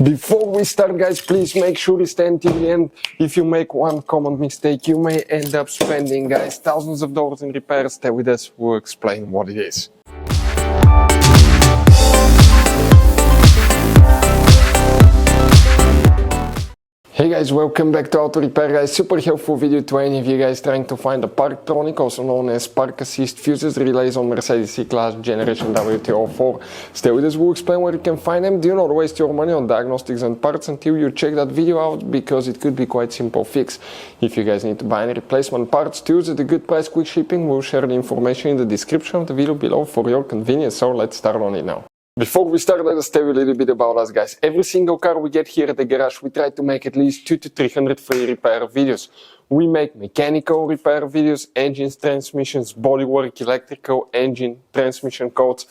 Before we start, guys, please make sure you stay until the end. If you make one common mistake, you may end up spending, guys, thousands of dollars in repairs. Stay with us, we'll explain what it is. Hey guys, welcome back to Auto Repair, guys. Super helpful video to any of you guys trying to find the Parktronic, also known as Park Assist fuses relays on Mercedes C-Class generation W204. Stay with us, we'll explain where you can find them. Do not waste your money on diagnostics and parts until you check that video out, because it could be quite simple fix. If you guys need to buy any replacement parts to use at a good price, quick shipping, we'll share the information in the description of the video below for your convenience. So let's start on it now. Before we start, let us tell you a little bit about us, guys. Every single car we get here at the garage, we try to make at least 200 to 300 free repair videos. We make mechanical repair videos, engines, transmissions, bodywork, electrical, engine, transmission codes,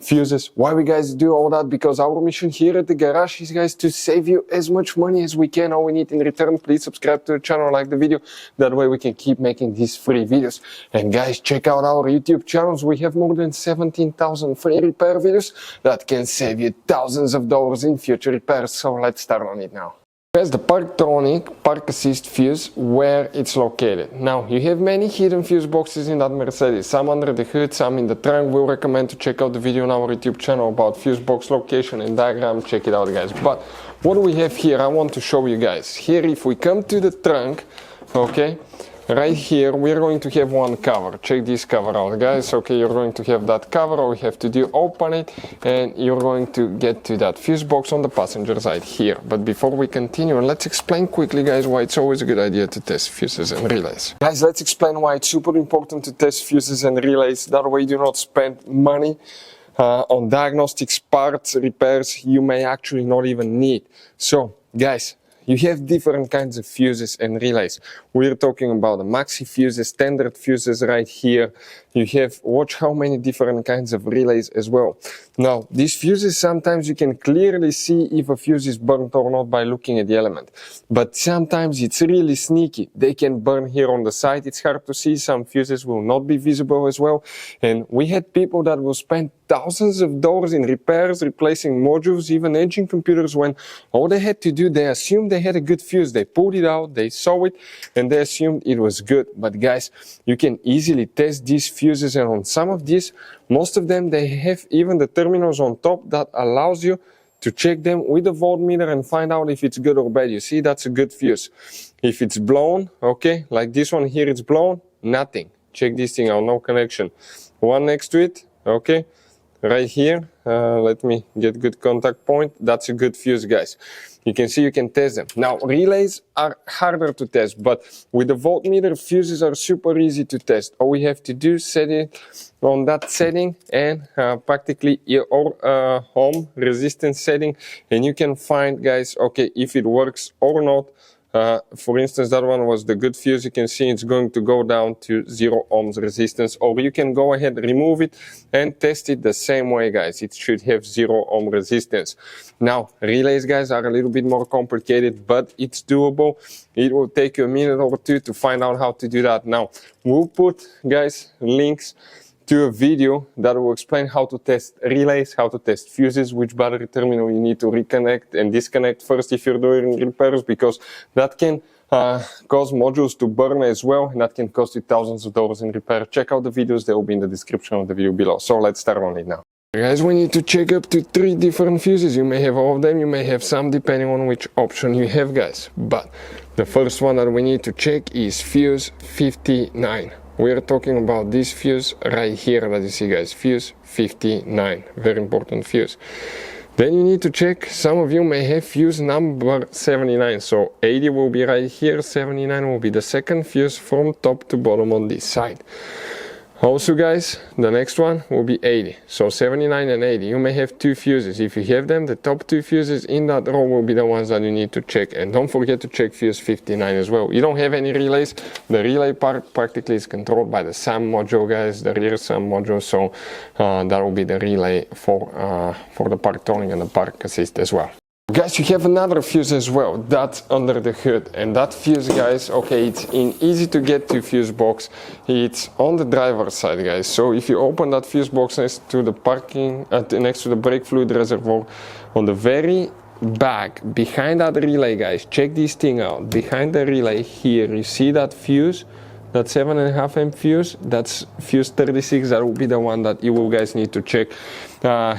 fuses. Why we guys do all that? Because our mission here at the garage is, guys, to save you as much money as we can. All we need in return, please subscribe to the channel, like the video. That way we can keep making these free videos. And guys, check out our YouTube channels. We have more than 17,000 free repair videos that can save you thousands of dollars in future repairs. So let's start on it now. Here's the Parktronic Park Assist fuse, where it's located. Now, you have many hidden fuse boxes in that Mercedes, some under the hood, some in the trunk. We'll recommend to check out the video on our YouTube channel about fuse box location and diagram. Check it out, guys. But what do we have here? I want to show you guys. Here, if we come to the trunk, okay, right here, we're going to have one cover. Check this cover out, guys. Okay, you're going to have that cover. All we have to do, open it, and you're going to get to that fuse box on the passenger side here. But before we continue, let's explain quickly, guys, why it's always a good idea to test fuses and relays. Guys, let's explain why it's super important to test fuses and relays. That way you do not spend money on diagnostics, parts, repairs you may actually not even need. So, guys, you have different kinds of fuses and relays. We're talking about the maxi fuses, standard fuses right here. You have, watch how many different kinds of relays as well. Now, these fuses, sometimes you can clearly see if a fuse is burnt or not by looking at the element. But sometimes it's really sneaky. They can burn here on the side. It's hard to see. Some fuses will not be visible as well. And we had people that will spend thousands of dollars in repairs, replacing modules, even engine computers, when all they had to do, they assumed they had a good fuse. They pulled it out, they saw it, and they assumed it was good. But guys, you can easily test these fuses, and on some of these, most of them, they have even the terminals on top that allows you to check them with a voltmeter and find out if it's good or bad. You see, that's a good fuse. If it's blown, okay, like this one here, it's blown, nothing. Check this thing out, no connection. One next to it, okay. Right here, let me get good contact point. That's a good fuse, guys. You can see you can test them. Now, relays are harder to test, but with the voltmeter, fuses are super easy to test. All we have to do, set it on that setting and practically your ohm resistance setting, and you can find, guys, okay, if it works or not. For instance, that one was the good fuse. You can see it's going to go down to 0 ohms resistance, or you can go ahead, remove it and test it the same way, guys. It should have 0 ohm resistance. Now, relays, guys, are a little bit more complicated, but it's doable. It will take you a minute or two to find out how to do that. Now, we'll put, guys, links to a video that will explain how to test relays, how to test fuses, which battery terminal you need to reconnect and disconnect first if you're doing repairs, because that can cause modules to burn as well, and that can cost you thousands of dollars in repair. Check out the videos, they will be in the description of the video below. So let's start on it now. Guys, we need to check up to 3 different fuses. You may have all of them, you may have some, depending on which option you have, guys. But the first one that we need to check is fuse 59. We are talking about this fuse right here that you see, guys, fuse 59, very important fuse. Then you need to check, some of you may have fuse number 79, so 80 will be right here, 79 will be the second fuse from top to bottom on this side. Also, guys, the next one will be 80, so 79 and 80. You may have 2 fuses. If you have them, the top 2 fuses in that row will be the ones that you need to check. And don't forget to check fuse 59 as well. You don't have any relays. The relay part practically is controlled by the SAM module, guys, the rear SAM module. So that will be the relay for the Parktronic and the Park Assist as well. Guys, you have another fuse as well, that's under the hood, and that fuse, guys, okay, it's easy to get to fuse box. It's on the driver's side, guys. So if you open that fuse box next to the next to the brake fluid reservoir, on the very back behind that relay, guys, check this thing out. Behind the relay here, you see that fuse, that 7.5 amp fuse, that's fuse 36. That will be the one that you will guys need to check.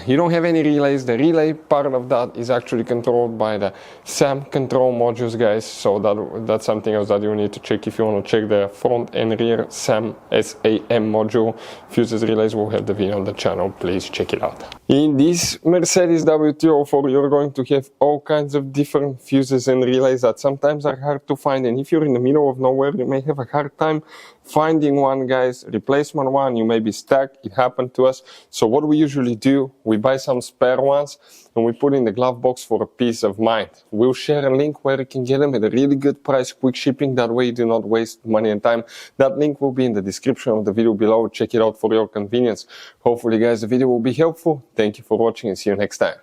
You don't have any relays. The relay part of that is actually controlled by the SAM control modules, guys, so that's something else that you need to check if you want to check the front and rear SAM module fuses relays. We'll have the video on the channel, please check it out. In this Mercedes W204 you're going to have all kinds of different fuses and relays that sometimes are hard to find, and if you're in the middle of nowhere you may have a hard time finding one, guys. Replacement one, you may be stuck. It happened to us. So what we usually do, we buy some spare ones and we put in the glove box for a peace of mind. We'll share a link where you can get them at a really good price, quick shipping. That way you do not waste money and time. That link will be in the description of the video below. Check it out for your convenience. Hopefully, guys, the video will be helpful. Thank you for watching and see you next time.